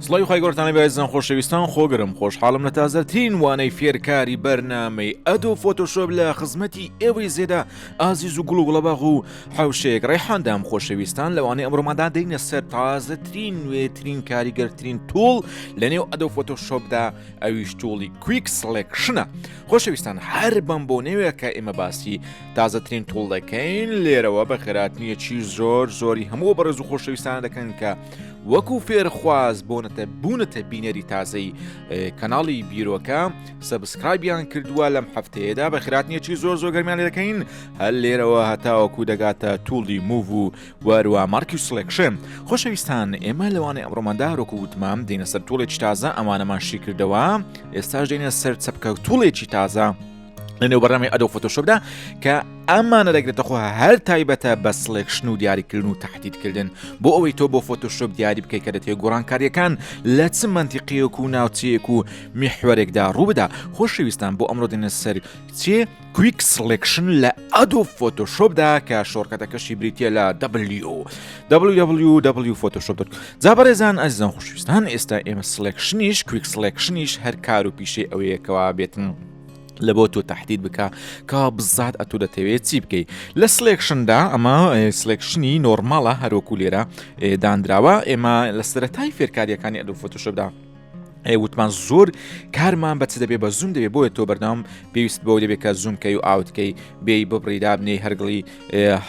سڵی خی گۆرتانی بەزان خۆشەویستان خۆگرم خۆشحاڵم لە تازەترین وانەی فێرکاری بەرنامەی ئەدۆ فۆتۆشۆپ لە خزمەتی ئێوەی زێدا ئازیز و گوڵ و گوڵەباغ و حەوشەیەک ڕێحاندام خۆشەویستان لەوانەی ئەمڕۆمادا دەینە سەر تازەترین نوێترین کاریگەرترین توڵ لەنێو ئەدۆ فۆتۆشۆپدا ئەویش توڵی کویک سلێکشنە. خۆشەویستان هەر بەم بۆ نێوەیە کە ئێمە باسی تازەترین توڵ دەکەین لێرەوە بە خێراتنیەکی زۆری هەموو بەڕێز و خۆشەویستان دەکەن کە وەکو فێرخواز بوونەتە بینەری تازەی کەناڵی بیرۆکە سەبسکرایبیان کردووە لەم هەفتەیەدا بە خێراتنیەکی زۆر گەرمیان لێ دەکەین هەر لێرەوە هەتاوەکو دەگاتە توڵی موڤ و وەروە مارکی سلێکشن. خۆشەویستان ئێمە لەوانەی ئەمڕۆماندا ڕۆکو وتمام دێنە سەر توڵێکی تازە ئەمانەمانشی کردەوە ئێستاش دێنە سەر چەپکە توڵێکی تازە لەنێو بەڕامی ئەدۆ فۆتۆشۆپدا کە ئەمانە دەگرێتە خۆ هەر تایبەتە بە سلێکشن و دیاریکردن و تەحدیدکردن بۆ ئەوەی تۆ بۆ فۆتۆشۆپ دیاری بکەی کە دەتێت گۆڕانکاریەکان لە چ مەنتیقیەک و ناوچەیەک و میحوەرێکدا ڕووبدا. خۆشەویستان بۆ ئەمڕۆ دێنە سەر چێ کویک سلێکشن لە ئەدۆ فۆتۆشۆپدا کە شۆرکەتەکەشی بریتە لە www.photoshop. جا بەڕێزان ئەزیزان خۆشەویستان ئێستا ئێمە سلێکشنیش کویک سلێکشنیش هەر کار و پیشەی ئەوەیەکەوە بێتن لە بۆ تۆ تەحدید بکە کە بزات ئەتۆ دەتەوێت چی بکەیت لە سلێکشندا. ئەمە سلێکشنی نۆرماڵە هەروەکو لێرە دانراوە. ئێمە لە سەرەتای فێرکاریەکانی ئەدۆ فۆتۆشۆپدا وتمان زۆر کارمان بەچ دەبێت بە زوم دەبێت بۆیە تۆ بەردەوام پێویست بۆ دەبێت کە زومکەی و ئاوتکەی بێی ببڕیدا بنێ هەرگڵی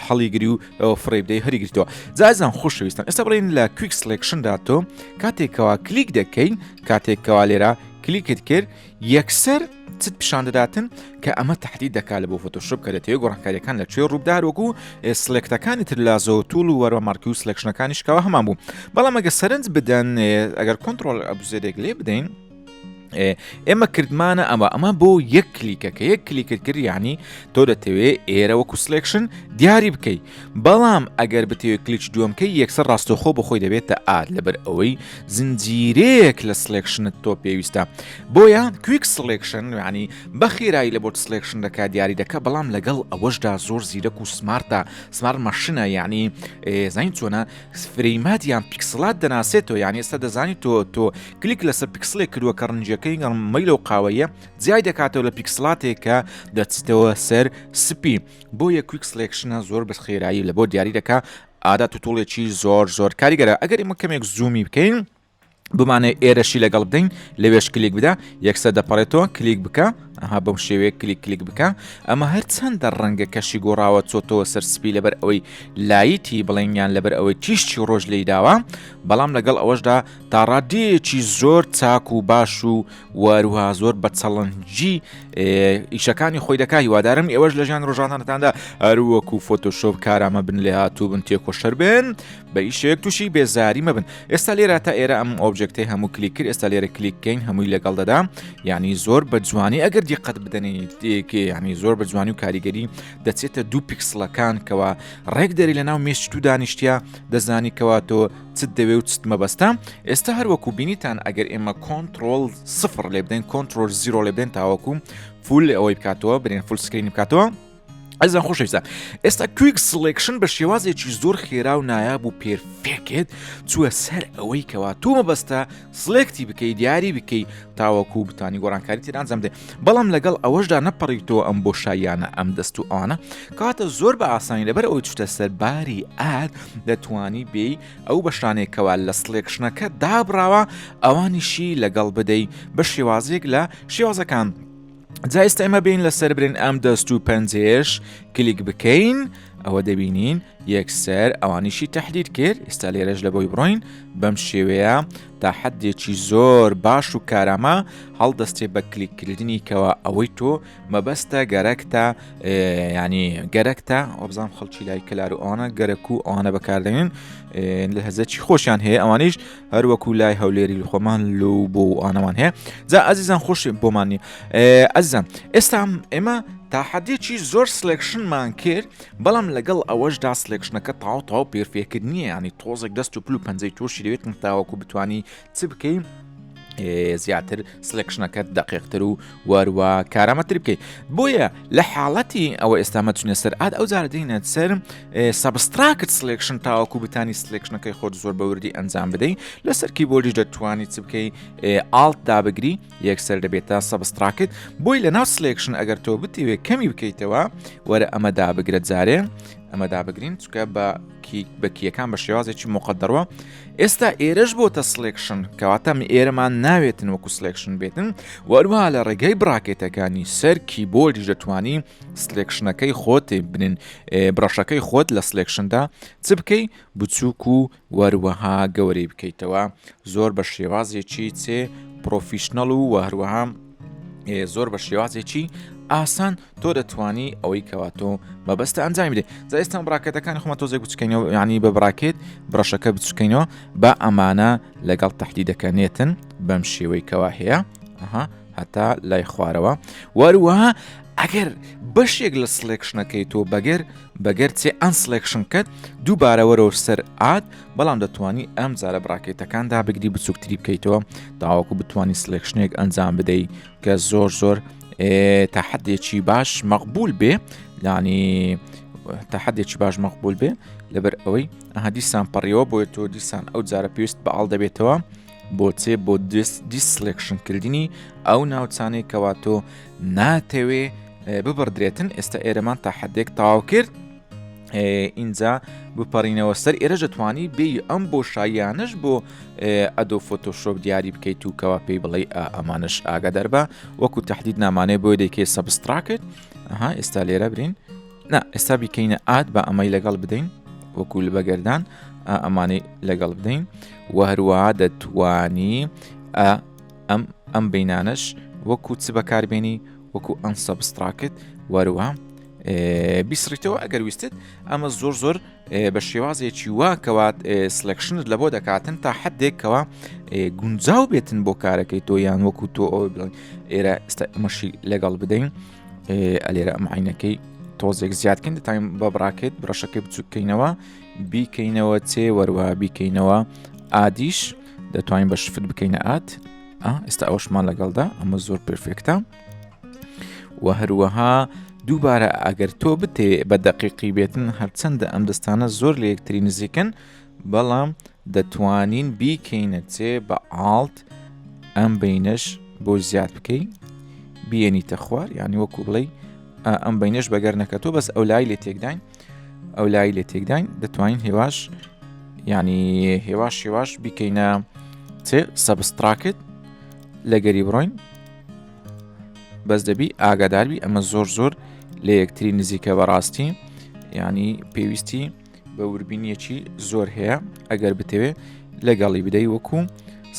هەڵیگری و فڕێ بدەی هەریگرتەوە. جازان خۆشەویستان ئێستا بڵێن لە کویک سلێکشندا تۆ کاتێکەوە کلیک دەکەین کاتێکەوە لێرە کلیکت کرد یەکسەر چت پیشان دەداتن کە ئەمە تەحدید دەکات لە بۆ فۆتۆشۆپ کە دەتەوێت گۆڕانکاریەکان لەکوێ ڕووبدار وەکو سلێکتەکانی تر لە زۆتوڵ و وەرە مارکی و سلێکشنەکانیشکەوە هەمان بوو. بەڵام ئەگە سەرنج بدەن ئەگەر کۆنتڕۆل ئەبوزێرێک لێ بدەین ئێمە کردمانە ئەمە بۆ یەک کلیکە کە یەک کلیکت کرد یعنی تۆ دەتەوێت ئێرە وەکو سلێکشن دیاری بکەیت. بەڵام ئەگەر بتەوێت کلیچ دووەمکەی یەکسەر ڕاستەوخۆ بە خۆی دەبێتە ئاد لەبەر ئەوەی زنجیرەیەک لە سلێکشنت تۆ پێویستە. بۆیە کویک سلێکشن یعنی بەخێرایی لە بۆ سلێکشن دەکات دیاری دەکات بەڵام لەگەڵ ئەوەشدا زۆر زیرەک و سمارتە سمارت ماشینە یعنی زین چۆنە فرەیماتیان پیکسلات دەناسێتەوە یعنی ئێستا دەزانی تۆ کلیک لەسەر پیکسلێک کردووە کە ڕەنجەکەی مەیلە و قاوەیە جیای دەکاتەوە لە پیکسلاتێکە دەچێتەوە سەر سپی. بۆیە کویک سلێکشنە زۆر بە خێرایی لە بۆ دیاری دەکات ئادا تووڵێکی زۆر کاریگەرە. ئەگەر ئێمە کەمێک زوومی بکەین بمانە ئێرەشی لەگەڵ بدەین لەوێش کلیک بدە یەکسەر دەپەڕێتەوە کلیک بکە ئەها بەم شێوەیە کلیک بکە. ئەمە هەر چەندە ڕەنگە کەشی گۆڕاوە چۆتەوە سەر سپی لەبەر ئەوەی لایتی بڵێنیان لەبەر ئەوەی تیشتی ڕۆژ لی داوە. بەڵام لەگەڵ ئەوەشدا تا ڕادەیەکی زۆر چاک و باش و وەروها زۆر بە چەڵەنجی ئیشەکانی خۆی دەکا. هیوادارم ئێوەش لە ژیان ڕۆژانەتاندا هەروەکو فۆتۆشۆپ کارامە بن لێ هاتوو بن تێکۆشەر بن بە ئیشەیەک تووشی بێزاری مەبن. ئێستا لێرە تا ئێرە ئەم ئۆبجێکتەی هەموو کلیک کرد ئێستا لێرە کلیککەین هەمووی لەگەڵ دەدا یعنی زۆر بە جوانی ئەگەر دیقەت بدەنێت ینی زۆر بە جوانی و کاریگەری دەچێتە 2 پیکسلەکان کەەوە ڕێک دەری لە ناو مێشت و دانیشتیا دەزانی کەوا تۆ چت دەوێ و چت مەبەستە. ئێستا هەروەکو بینیتان ئەگەر ئێمە کۆنتڕۆل 0 لێ بدەین کۆنتڕۆل 0 لێ بدەین تاوەکو فول ئەوەی بکاتەوە برێن فول سکرینی بکاتەوە. ئەزان خۆشەویستان ئێستا کویک سلێکشن بە شێوازێکی زۆر خێرا و نایاب و پێرفێکت چووە سەر ئەوەی کەوا تۆ مەبەستە سلێکتی بکەی دیاری بکەی تاوەکو بتانی گۆڕانکاری تێران ئەنجام بدەیت. بەڵام لەگەڵ ئەوەشدا نەپەڕیتەوە ئەم بۆشاییانە ئەم دەست و ئەوانە کاتە زۆر بە ئاسانی لەبەر ئەوەی چوتە سەر باری ئاد دەتوانی بێی ئەو بەشانێکەوە لە سلێکشنەکە دابراوە ئەوانیشی لەگەڵ بدەیت بە شێوازێک لە شێوازەکان. جا ئێستا ئێمە بین لەسەر برین ئەم دەست و پەنجێش کلیک بکەین ئەوە دەبینین یەکسەر ئەوانیشی تەحدید کرد. ئێستا لێرەش لە بۆی بڕۆین بەم شێوەیە تا حەدێکی زۆر باش و کارامە هەڵدەستێ بە کلیککردنی کەەوە ئەوەی تۆ مەبەستە گەرەکتە ینی گەرەکتە ئۆبزان خەڵکی لای کلار و ئەوانە گەرەک و ئەوانە بەکاردێنن لە هەزەکی خۆشیان هەیە ئەوانیش هەروەکو لای هەولێری خۆمان لۆ بۆ ئانەوان هەیە. جا ئازیزان خۆش بۆمانی ئەزیزان ئێستا ئێمە تا حەدێکی زۆر سلێکشنمان کرد بەڵام لەگەڵ ئەوەشدا سلێکشنەکە تاو پێرفێکرد نییە ینی تۆزێک دەست و پل و پەنجەی تۆشی دەوێت تاوەکو بتوانی چ بکەین زیاتر سلکشنەکەت دقیقتر و وەروە کارامەتر بکەیت بۆیە لە حاڵەتی ئەوە ئێستامە چونە سەر ئاد ئەو جارە دێنێت سەر سەبستراکت سلکشن تاوەکو بتانی سلکشنەکەی خۆت زۆر بەوردی ئەنجام بدەیت لەسەر کیبۆردی دەتوانیت چ بکەی ئالت دابگری یەکسەر دەبێتە سەبستراکت بۆی لە ناو سلکشن ئەگەر تۆ بتیوێ کەمی بکەیتەوە وەرە ئەمە دابگرێت جارێ ئەمە دابگرین چکە بە کیەکان بە شێوازێکی مقدەرەوە ئێستا ئێرەش بۆتە سلکشن کەواتە ئێرەمان ناوێتن وەکو سلکشن بێتن وەروە لە ڕێگەی براکێتەکانی سەر کیبۆردی دەتوانی سلکشنەکەی خۆت بنین برەشەکەی خۆت لە سلکشندا چ بکەی بچووک و وەروەها گەورەی بکەیتەوە زۆر بە شێوازێکی چێ پرۆفیشنەڵ و هەروەها زۆر بە شێوازێکی ئاسان تۆ دەتوانی ئەوەی کەواتۆ مەبەستە ئەنجام بدێ زە ئێستا براکێتەکانی خۆمە تۆزێک بچکەینەوە یعنی بە براکێت برەشەکە بچکەینەوە بە ئەمانە لەگەڵ تەحدیدەکەنێتن بەم شێوەی کەوا هەیە هەتا لای خوارەوە وەروەها ئەگەر بەشێک لە سلکشنەکەی تۆ بەگەر چێ ئەن سلکشن کەت دووبارەوەرەوە سەر ئاد بەڵام دەتوانی ئەم جارە براکێتەکاندا بگری بچووکتری بکەیتەوە تاوەکو بتوانی سلکشنێک ئەنجام بدەیت کە زۆر تا حدێکی باش مەقبول بێ ینی تا حدێکی باش مەقبول بێ لەبەر ئەوەی دیسان پەڕیەوە بۆیە تۆ دیسان ئەو جارە پێویست بە ئاڵ دەبێتەوە بۆ چێ بۆ دیسلکشن کردنی ئەو ناوچانەی کەوا تۆ ناتەوێ ببڕدرێتن ئێستا ئێرەمان تا حدێک تاوا کرد اینجا بپەڕینەوە سەر ئێرە دەتوانی بێ ئەم بۆ شایانش بۆ ئەدۆ فۆتۆشۆپ دیاری بکەیت و کەوا پێی بڵێ ئەمانش ئاگادار بە وەکو تەحدید نامانەیە بۆی دەیکێ سەبستراکت ئێستا لێرە برین ئێستا بیکەینە ئاد بە ئەمەی لەگەڵ بدەین وەکو لە بەگەردان ئەمانەی لەگەڵ بدەین و هەروەها دەتوانی ئەم بینانش وەکو چ بەکاربێنی وەکو ئەم سەبستراکت وەروە بیسڕیتەوە ئەگەر ویستت ئەمە زۆر بە شێوازێکی وا کەوات سلکشنت لە بۆ دەکاتن تا حدێکەوە گونجاو بێتن بۆ کارەکەی تۆ یان وەکو تۆ ئەوە بڵین ئێرە ئێستا مەشی لەگەڵ بدەین ئەلێرە ئەم عینەکەی تۆزێک زیادکەین دەتایم بە براکێت برەشەکەی بچووکەینەوە بیکەینەوە چێ وەروە بیکەینەوە ئادیش دەتوانین بە شفت بکەینە ئات ئێستا ئەوشمان لەگەڵدا ئەمە زۆر پرفێکتە و هەروەها دووبارە ئەگەر تۆ بتێ بە دەقیقی بێتن هەرچەندە ئەم دەستانە زۆر لە یەکتری نزیکن بەڵام دەتوانین بیکەینە چێ بە ئاڵت ئەم بینش بۆ زیاد بکەی بیێنیتە خوار یعنی وەکو بڵێ ئەم بینش بەگەر نەکەتۆ بەس ئەو لای لێ تێکداین دەتوانین هێواش ینی هێواش بیکەینە چێ سەبستراکت لەگەری بڕۆین بەس دەبی ئاگاداربی ئەمە زۆر لە یەکتری نزیکە بەڕاستی ینی پێویستی بە وربینیەکی زۆر هەیە ئەگەر بتەوێ لەگەڵی بدەی وەکو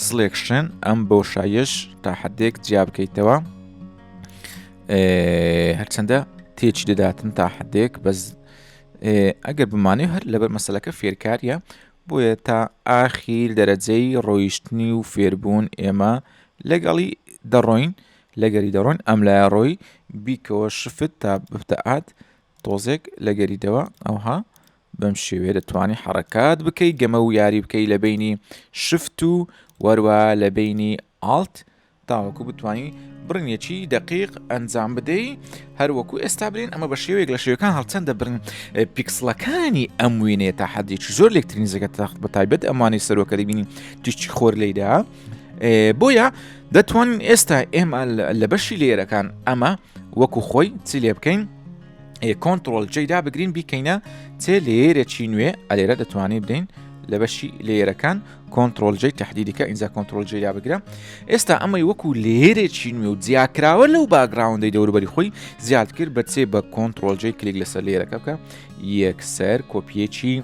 سلێکشن ئەم بۆشایش تا حدێک جیا بکەیتەوە هەرچەندە تێکی دەداتن تا حدێک بەس ئەگەر بمانێ هەر لەبەر مەسەلەکە فێرکاریە بۆیە تا ئاخیر دەرەجەی ڕۆیشتنی و فێربوون ئێمە لەگەڵی دەڕۆین لەگەری دەڕۆین ئەم لای ڕۆی بیکەوە شفت تا بفتەعات تۆزێک لەگەریدەوە ئەوها بەم شێوێ دەتوانی حرەکات بکەی گەمە و یاری بکەی لە بینی شفت و وەروە لە بینی ئالت تاوەکو بتوانی بڕنیەکی دقیق ئەنجام بدەی هەروەکو ئێستا برین ئەمە بە شێوەیەک لە شێوەکان هەڵچەندە برن پیکسلەکانی ئەم وێنێ تا حەدێکی زۆر لێکترینزەکە تاخت بە تایبەت ئەمانی سەرۆکە دەبینین تیشتی خۆر لێدا بۆیە دەتوانین ئێستا ئێمە لە بەشی لێرەکان ئەمە وەکو خۆی چی لێ بکەین کۆنتڕۆل جێدا بگرین بیکەینە چێ لێرەکی نوێ ئەلێرە دەتوانین بدەین لە بەشی لێرەکان کۆنتڕۆل جێ تەحدیدەکە ئینجا کۆنتڕۆل جێدا بگرە ئێستا ئەمەی وەکو لێرێکی نوێ و جیاکراوە لەو باگراوندەی دەوروبەری خۆی زیاد کرد بە چێ بە کۆنتڕۆل جێ کلیک لەسەر لێرەکە بکە یەکسەر کۆپیەکی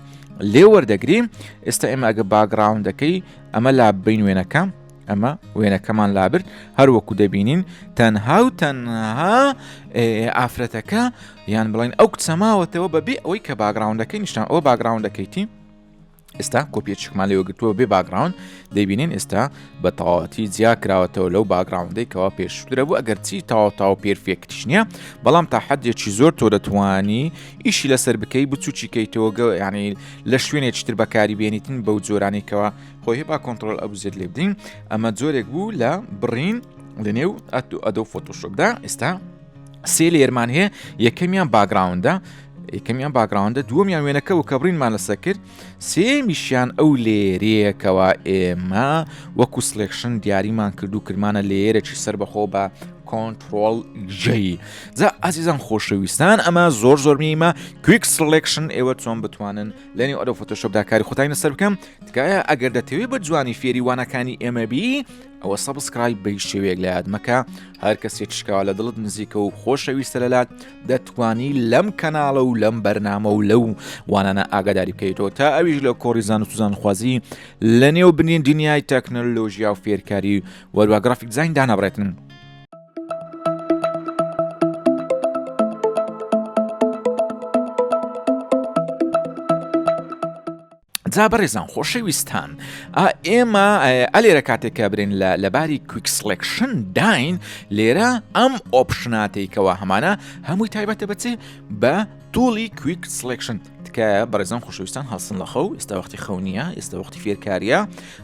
لێ وەردەگرین ئێستا ئێمە ئەگە باگراوندەکەی ئەمە لا بین وێنەکە ئەمە وێنەکەمان لابرد هەروەکو دەبینین تەنها و تەنها ئافرەتەکە یان بڵین ئەو کچەماوەتەوە بەبێ ئەوەی کە باگراوندەکەی نیشتان ئەوە باگراوندەکەیتی ئێستا کۆپیەکمان لێوە گرتووە بێ باگراون دەیبینین ئێستا بە تەواوەتی جیا کراوەتەوە لەو باگراوندەی کەوا پێشترە بوو ئەگەر چی تاو پێرفێکتیش نییە بەڵام تا حەدێکی زۆر تۆ دەتوانی ئیشی لەسەر بکەی بچووکی کەیتەوە ینی لە شوێنێکتر بەکاری بێنیتن بەو جۆرانێکەوە خۆی هێبا کۆنتترۆل ئەبوزێت لێ بدەین ئەمە جۆرێک بوو لە بڕین لەنێو ئەدۆ فۆتۆشۆپدا ئێستا سێ لێرمان هەیە یەکەمیان باگراوندە یەکەمیان باگراوندە دووەمیان وێنەکە و کە بڕینمان لەسەر کرد سێمیشیان ئەو لێرەیەکەوە ئێمە وەکو سلێکشن دیاریمان کرد و کردمانە لێرەی سەر بەخۆ بە کۆنتترۆل جێ جا ئازیزان خۆشەویستان ئەمە زۆر میمە کویک سلێکشن ئێوە چۆن بتوانن لەنێو ئەدۆ فۆتۆشۆپدا کاری خۆتای لەسەر بکەم تکایە ئەگەر دەتەوێت بە جوانی فێریوانەکانی ئێمە بی ئەوە سەبسکرایب بە شێوەیەک لە یاد مەکە هەر کەسێک شکاوە لە دڵت نزیکە و خۆشەویستە لەلات دەتوانی لەم کەناڵە و لەم بەرنامە و لەو وانانە ئاگاداری بکەیتەوە تا ئەویش لە کۆڕیزان و توزان خوازی لە نێو بنین دنیای تەکنۆلۆژیا و فێرکاری وەروە گرافیک دیزاین دانابڕێتن. جا بەڕێزان خۆشەویستان ئێمە ئەلێرە کاتێکە برین لەباری کویک سلێکشن داین لێرە ئەم ئۆپشناتێکەوە هەمانە هەمووی تایبەتە بچێ بە توڵی کویک سلێکشن تکایە بەڕێزان خۆشەویستان هەڵسن لە خەو ئێستا وەختی خەونیە ئێستا وەختی فێرکاریە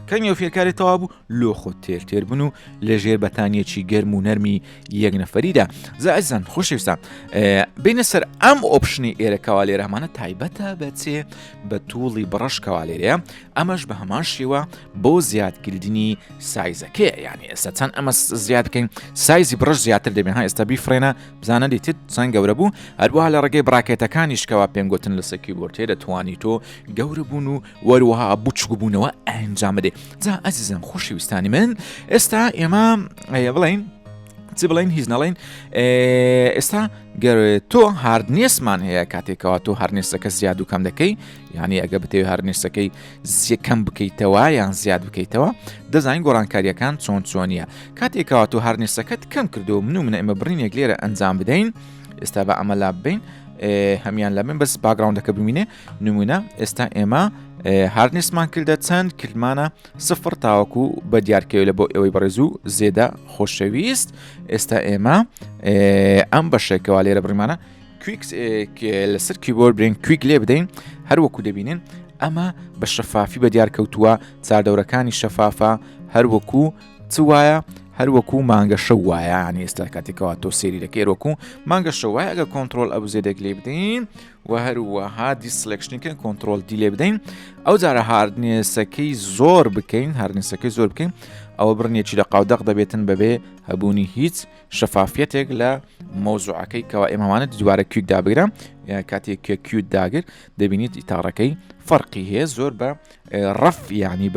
کەمیەوە فێرکاری تەوا بوو لۆ خۆ تێر بن و لەژێر بەتانیەکی گەرم و نەرمی یەک نەفەریدا زائزان خۆشەویستان بینە سەر ئەم ئۆپشنی ئێرەکەوا لێرە هەمانە تایبەتە بەچێ بە توڵی بڕەشکەوا لێرەیە ئەمەش بە هەمان شێوە بۆ زیادکردنی سایزەکەی یعنی ئێستا چەند ئەمە زیاد بکەین سایزی بڕەش زیاتر دەبێن ها ئێستا بیفرێنە بزانە دیتر چەند گەورە بوو هەروەها لە ڕێگەی براکێتەکانیشکەوە پێم گوتن لە سەکیبۆرد دەتوانی تۆ گەورە بوون و وەروەها بچووک بوونەوە ئەنجام بدێ جا ئەزیزم خۆشەویستانی من ئێستا ئێمە بڵین چی بڵین هیچ نەڵین ئێستا گەر تۆ هاردنێسمان هەیە کاتێکەوە تۆ هەرنێسەکە زیاد و کەم دەکەی یعنی ئەگە بتەوێت هەرنێسەکەی کەم بکەیتەوە یان زیاد بکەیتەوە دەزانین گۆڕانکاریەکان چۆنیە کاتێکەوە تۆ هەرنێسەکەت کەم کردو منە ئێمە بڕینێک لێرە ئەنجام بدەین ئێستا بە ئەمە لا ببین هەمیان لە من بەس باگراوندەکە ببینێ نمونە ئێستا ئێمە هاردنێسمان کردە چەند کلمانە سفر تاوەکو بە دیارکەوێت لە بۆ ئێوەی بەڕێزوو زێدە خۆشەویست ئێستا ئێمە ئەم بەشێکەوە لێرە بڕیمانە کویک لەسەر کیبۆرد برین کویک لێ بدەین هەروەکو دەبینین ئەمە بە شەفافی بە دیارکەوتووە چاردەورەکانی شەفافە هەروەکو چوایە هەروەکو مانگە شەو وایە ینی ئێستا کاتێکەوە تۆ سێری دەکەی وەکو مانگە شەو وایە ئەگە کۆنتترۆل ئەبوزێدێک لێ بدەین و هەروەها دیسلێکشنیکەن کۆنتترۆل دی لێ بدەین ئەو جارە هاردنێسەکەی زۆر بکەین هاردنێسەکەی زۆر بکەین ئەوە بڕنێکی لە قاودەق دەبێتن بەبێ هەبوونی هیچ شەفافەتێک لە مۆزوعەکەی کەوا ئێمەوانە دووارە کویک دابگرە کاتێک کە کویت داگر دەبینیت ئیتاڕەکەی فەرقی هەیە زۆر بە ڕەف یعنی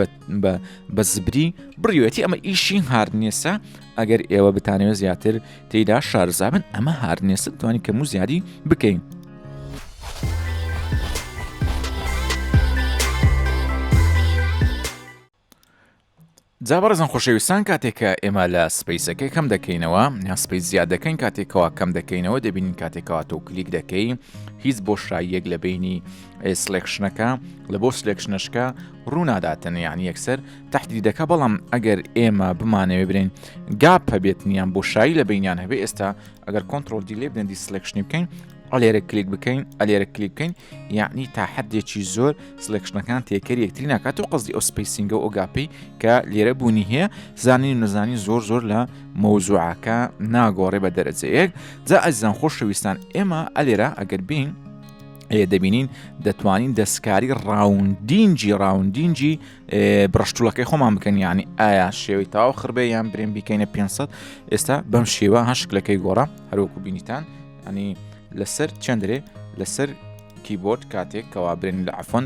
بە زبری بڕیوەتی ئەمە ئیشی هاردنێسە ئەگەر ئێوە بتانەوە زیاتر تێیدا شارزابن ئەمە هاردنێسە توانی کەم و زیادی بکەین. جا بەڕێزان خۆشەویستان کاتێککە ئێمە لە سپەیسەکەی کەم دەکەینەوە یا سپەیس زیاد دەکەین کاتێکەوە کەم دەکەینەوە دەبینین کاتێکەوە تۆ کلیک دەکەی هیچ بۆشاییەک لە بینی سلێکشنەکە لە بۆ سلێکشنەشکە ڕووناداتن یعنی یەکسەر تهدیدەکە بەڵام ئەگەر ئێمە بمانەوێ برین گاپ هەبێتنیان بۆشایی لە بینیان هەبێ ئێستا ئەگەر کۆنتترۆل دی لێ بدەن دیسلێکشنی بکەین ئەلێرە کلیک بکەین ئەلێرە کلیک بکەین یعنی تا حدێکی زۆر سلێکشنەکان تێکەری یەکتری ناکات و قەزی ئەو سپیسینگە و ئۆگاپی کە لێرە بوونی هەیە زانین و نەزانی زۆر لە مۆزوعەکە ناگۆڕێ بە دەرەجەیەک جا ئەزیزان خۆشەویستان ئێمە ئەلێرە ئەگەر بین دەبینین دەتوانین دەستکاری ڕاوندینجی بڕشتوڵەکەی خۆمان بکەن یعنی ئایا شێوەی تاو خربێ یان برێن بیکەینە 500 ئێستا بەم شێوە هەشکلەکەی گۆڕە هەروەکو بینیتان ینی لەسەر چەندرێ لەسەر کیبۆرد کاتێک کەوا برێن لە عفۆن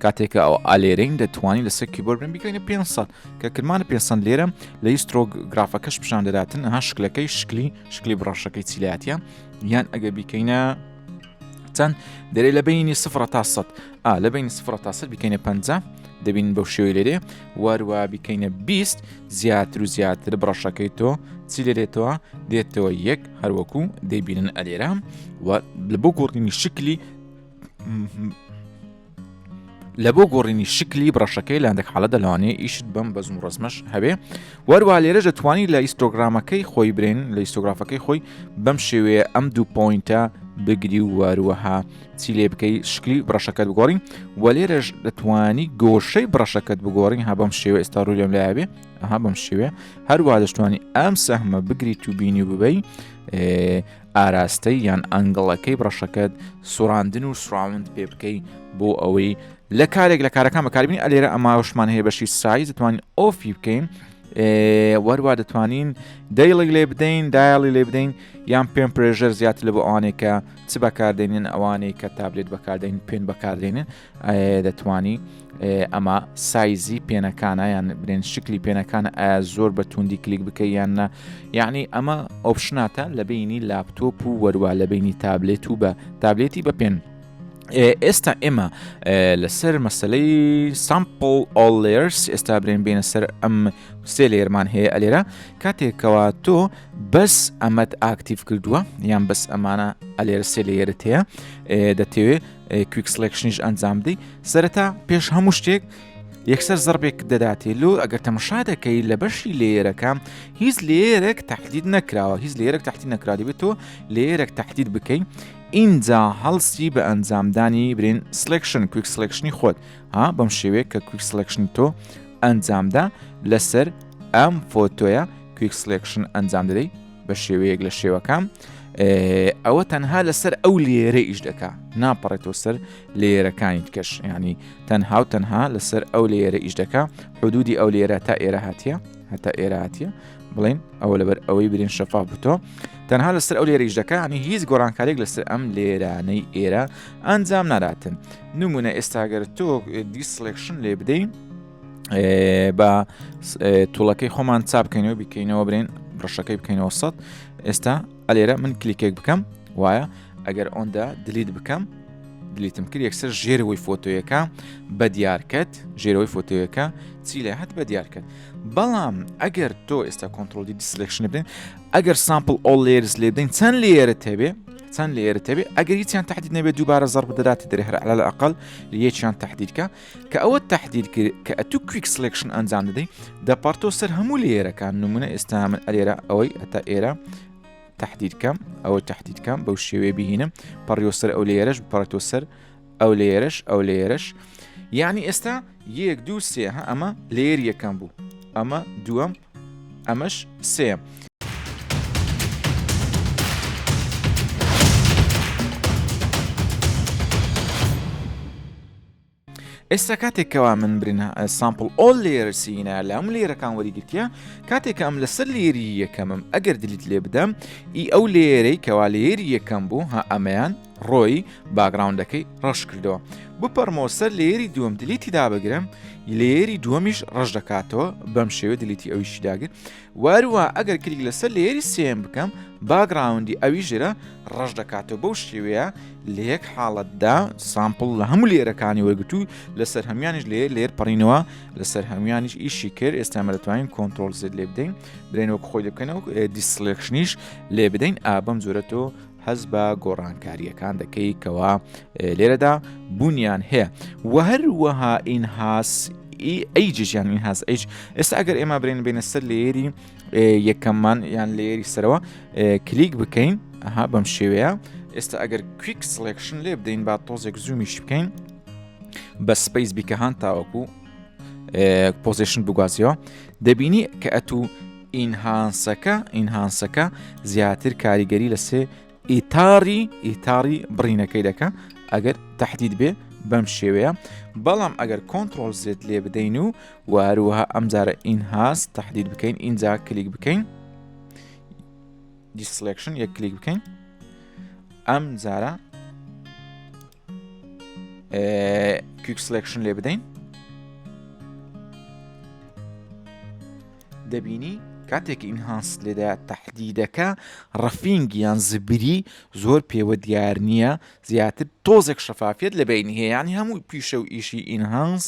کاتێکە ئەو ئالێرەین دەتوانین لەسەر کیبۆرد برێن بیکەینە 500 کە کرمانە 500 لێرە لە هیسترۆ گرافەکەش پیشان دەداتن ها شکلەکەی شکلی بڕەشەکەی چیلاتە یان ئەگە بیکەینە چەند دەرێ لە بینی 0 تا 100 لە بینی 0 تا 100 بیکەینە 50 دەبین بەو شێوەی لێرێ وەروە بیکەینە 20 زیاتر و زیاتر بڕەشەکەی تۆ چی لێرێتەوە دێتەوە یەک هەروەکو دەیبینن ئەلێرە و لە بۆ گۆڕینی شکلی لە بۆ گۆڕینی شکلی بڕەشەکەی لە هەندێک حاڵەتە لەوانەیە ئیشت بەم بەزم و ڕزمەش هەبێ وەروە لێرە دەتوانی لە ئیستۆگرامەکەی خۆی برێن لە ئیستۆگرافەکەی خۆی بەم شێوەیە ئەم دوو پۆینتە بگری و واروەها چی لێ بکەی شکلی بڕەشەکەت بگۆڕین و لێرەش دەتوانی گۆشەی بڕەشەکەت بگۆڕین ها بەم شێوە ئێستا ڕوو لێم لایەبێ ئەها بەم شێوێ هەروە دەشتوانی ئەم سەهمە بگریت و بینی و ببەی ئاراستەی یان ئەنگڵەکەی بڕەشەکەت سوڕاندن و سراوند پێ بکەی بۆ ئەوەی لە کارێک لە کارەکان بەکاربین ئەلێرە ئەماوەشمان هەیە بەشی سایز دەتوانین ئۆفی بکەین وەروە دەتوانین دەیڵی لێ بدەین دایڵی لێ بدەین یان پێم پرێژەر زیاتر لە بۆ ئەوانێکە چ بەکاردێنن ئەوانەی کە تابلێت بەکاردێن پێن بەکاردێنن دەتوانی ئەمە سایزی پێنەکانە یان برێن شکلی پێنەکانە ئایا زۆر بە توندی کلیک بکەی یاننا یعنی ئەمە ئۆپشناتە لە بینی لاپتۆپ و وەروە لە بینی تابلێت و بە تابلێتی بە پێن ئێستا ئێمە لەسەر مەسلەی سامپل ئۆل لێرز ئێستا برێن بێنە سەر ئەم سێ لێرمان هەیە ئەلێرە کاتێکەوە تۆ بەس ئەمەت ئاکتیف کردووە یان بەس ئەمانە ئەلێرە سێ لێرت هەیە دەتەوێت کویک سلێکشنیش ئەنجام بدەی سەرەتا پێش هەموو شتێک یەکسەر زەربێک دەداتێ لۆ ئەگەر تەماشا دەکەی لە بەشی لێرەکە هیچ لێرەك تهدید نەکراوە هیچ لێرەك تهدید نەکرا دەبێت تۆ لێرەك تهدید بکەی اینجا هەڵسی بە ئەنجامدانی برین سلێکشن کویک سلێکشنی خۆت ها بەم شێوەیە کە کویک سلێکشن تۆ ئەنجامدا لەسەر ئەم فۆتۆیە کویک سلێکشن ئەنجام دەدەی بە شێوەیەک لە شێوەکان ئەوە تەنها لەسەر ئەو لێرە ئیش دەکا ناپەڕێتەوە سەر لێرەکانی کەش ینی تەنها و تەنها لەسەر ئەو لێرە ئیش دەکا حدودی ئەو لێرە تا ئێرە هاتیە هەتا ئێرە هاتیە بڵین ئەوە لەبەر ئەوەی برین شەفاف بتۆ تەنها لەسەر ئەو لێرە ئیش دەکا ینی هیچ گۆڕانکارێک لەسەر ئەم لێرانەی ئێرە ئەنجام ناداتن نمونە ئێستاگەر تۆ دیسلێکشن لێ بدەین بە توڵەکەی خۆمان چاپ بکەینەوە بکەینەوە برین بڕەشەکەی بکەینەوە سەد ئێستا ئەلێرە من کلیکێک بکەم وایە ئەگەر ئەوەندا دلیت بکەم دلیتم کرد یەکسەر ژێرەوەی فۆتۆیەکە بە دیارکەت ژێرەوەی فۆتۆیەکە چی لە هەت بە دیارکەت بەڵام ئەگەر تۆ ئێستا کۆنتترۆلی دیسلێکشن بدەین ئەگەر سامپل ئۆل لێرز لێ بدەین چەند لێرە هەبێ چەند لێرە هەبێ ئەگەر هیچیان تهدید نەبێت دووبارە زەرب بدەداتی دەرێ هەر على الأقل یەکیان تهدیدکە کە ئەوە تهدید کرد کە ئەتو کویک سلێکشن ئەنجام دەدەی دەپارتۆ سەر هەموو لێرەکان نمونە ئێستا من ئەلێرە ئەوەی هەتا ئێرە تهدید کەم ئەوە تهدید کەم بەو شێوێ بهینم پەڕیۆسەر ئەو لێرەش بپەڕێتۆ سەر ئەو لێرەش ئەو لێرەش یعنی ئێستا یەک دوو سێ ئەمە لێر یەکەم بوو ئەمە دووەم ئەمەش سێم ئێستا کاتێکەوە من برینە سامپل ئۆل لێرسینە لە ئەم لێرەکان وەریگرتیە کاتێکە ئەم لەسەر لێری یەکەمم ئەگەر دلیت لێ بدەم ئی ئەو لێرەی کەوا لێری یەکەم بوو ها ئەمەیان ڕۆی باگراوندەکەی ڕەش کردەوە بپەرمەوە سەر لێری دووەم دلیتی دابگرم لێری دووەمیش ڕەش دەکاتەوە بەم شێوە دلیتی ئەویشی داگر واروە ئەگەر کلیک لەسەر لێری سێم بکەم باگراوندی ئەوی ژێرە ڕەش دەکاتەوە بەو شێوەیە لە یەک حاڵەتدا سامپل لە هەموو لێرەکانی وەرگتو لەسەر هەمیانیش لێر پەڕینەوە لەسەر هەمیانیش ئیشی کرد ئێستا دەتوانین کۆنتترۆل زد لێ بدەین برێنەوە خۆی دەکەنەوە دیسلێکشنیش لێ بدەین ئابەم زۆرەتەوە هەز بە گۆڕانکاریەکان دەکەی کەوا لێرەدا بوونیان هەیە و هەروەها ئینهاس ئەیجیان ئینهاس ئەیج ئێستا ئەگەر ئێمە برێن بێنە سەر لێری یەکەممان یان لێری سەرەوە کلیک بکەین ئەها بەم شێوەیە ئێستا ئەگەر کویک سلێکشن لێ بدەین با تۆزێک زومیش بکەین بە سپەیس بیکەهان تاوەکو پۆزیشن بگوازیەوە دەبینی کە ئەتو ئینهانسەکە زیاتر کاریگەری لە سێ ئیتاری بڕینەکەی دەکە ئەگەر تهدید بێ بەم شێوەیە بەڵام ئەگەر کۆنتترۆل زێت لێ بدەین و واروها ئەمجارە ئینهاس تهدید بکەین اینجا کلیک بکەین دیسلێکشن یەک کلیک بکەین ئەم جارە کویک سلێکشن لێ بدەین دەبینی کاتێکی ئینهانس لێدا تهدیدەکە ڕەفینگ یان زبری زۆر پێوە دیار نییە زیاتر تۆزێک شەفافیت لە بینی هەیە یانی هەموو پیشە و ئیشی ئینهانس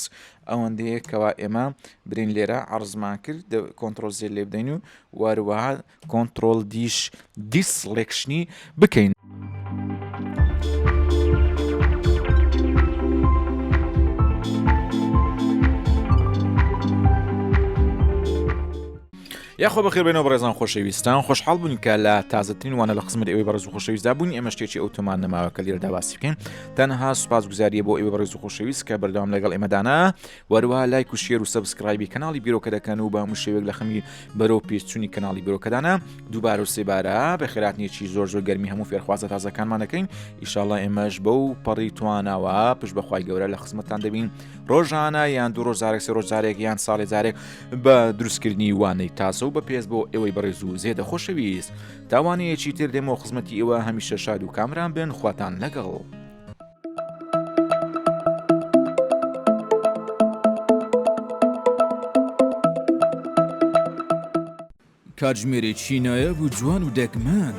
ئەوەندەیە کەوا ئێمە برین لێرە عرزمان کرد کۆنتترۆل زێر لێ بدەین و واروەها کۆنتترۆل دیسلێکشنی بکەین یاخۆ بەخێربێنەوە بەڕێزان خۆشەویستان خۆشحاڵ بوون کە لە تازەترین وانە لە قسمت ئێوەی بەڕێز و خۆشەویستدا بوون ئێمە شتێکی ئەوتۆمان نەماوە کە لێرەدا باسی بکەین تەنها سوپاسگوزاریە بۆ ئێوە بەڕێز و خۆشەویست کە بەردەوام لەگەڵ ئێمەدانا وەروە لایک و شێر و سەبسکرایبی کەناڵی بیرۆکە دەکەن و بە هەموو شێوێک لە خەمی بەرەو پێچوونی کەناڵی بیرۆکەدانە دووبارە و سێبارە بە خێراتنیەکی زۆر گەرمی هەموو فێرخوازە تازەکانمان دەکەین ئیشاڵڵا ئێمەش بەو پەڕی تواناوە پشت بەخوای گەورە لە خزمەتتان دەبین ڕۆژانە یان دوو ڕۆژارێک سێ ڕۆژارێک یان ساڵێ جارێک بە دروستکردنی وانەی تازە و بە پێست بۆ ئێوەی بەڕێز و زێدە خۆشەویست تاوانەیەکی تر دێمەوە خزمەتی ئێوە هەمیشە شاد و کامران بن خواتان لەگەڵ. کاتژمێرێکی نایەب و جوان و دەگمەن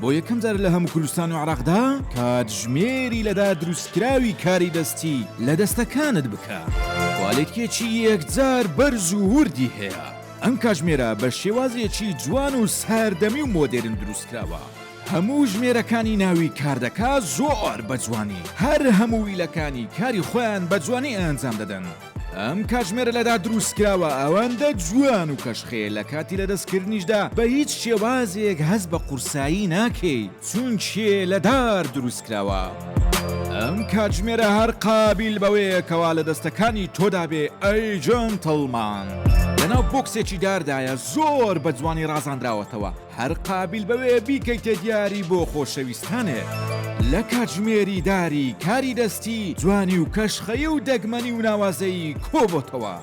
بۆ یەکەم جار لە هەموو کوردستان و عێراقدا کاتژمێری لەدا دروستکراوی کاری دەستی لە دەستەکانت بکە کوالێتیەکی یەکجار بەرز و وردی هەیە. ئەم کاتژمێرە بە شێوازێکی جوان و ساردەمی و مۆدێرن دروستکراوە. هەموو ژمێرەکانی ناوی کاردەکە زۆر بە جوانی هەر هەموو ویلەکانی کاری خۆیان بە جوانی ئەنجام دەدەن. ئەم کاتژمێرە لەدا دروستکراوە ئەوەندە جوان و کەشخێ لە کاتی لە دەستکردنیشدا بە هیچ شێوازێک هەست بە قورسایی ناکەیت چونکێ لەدار دروستکراوە. ئەم کاتژمێرە هەر قابل بەوەیە کەوا لە دەستەکانی تۆدا بێ ئەی جەنتڵمان. لەناو بۆکسێکی داردایە زۆر بە جوانی ڕازاندراوەتەوە هەر قابل بەوەیە بیکەیتە دیاری بۆ خۆشەویستانێ. لە کاتژمێری داری کاری دەستی جوانی و کەشخەیە و دەگمەنی و ناوازەیی کۆبۆتەوە.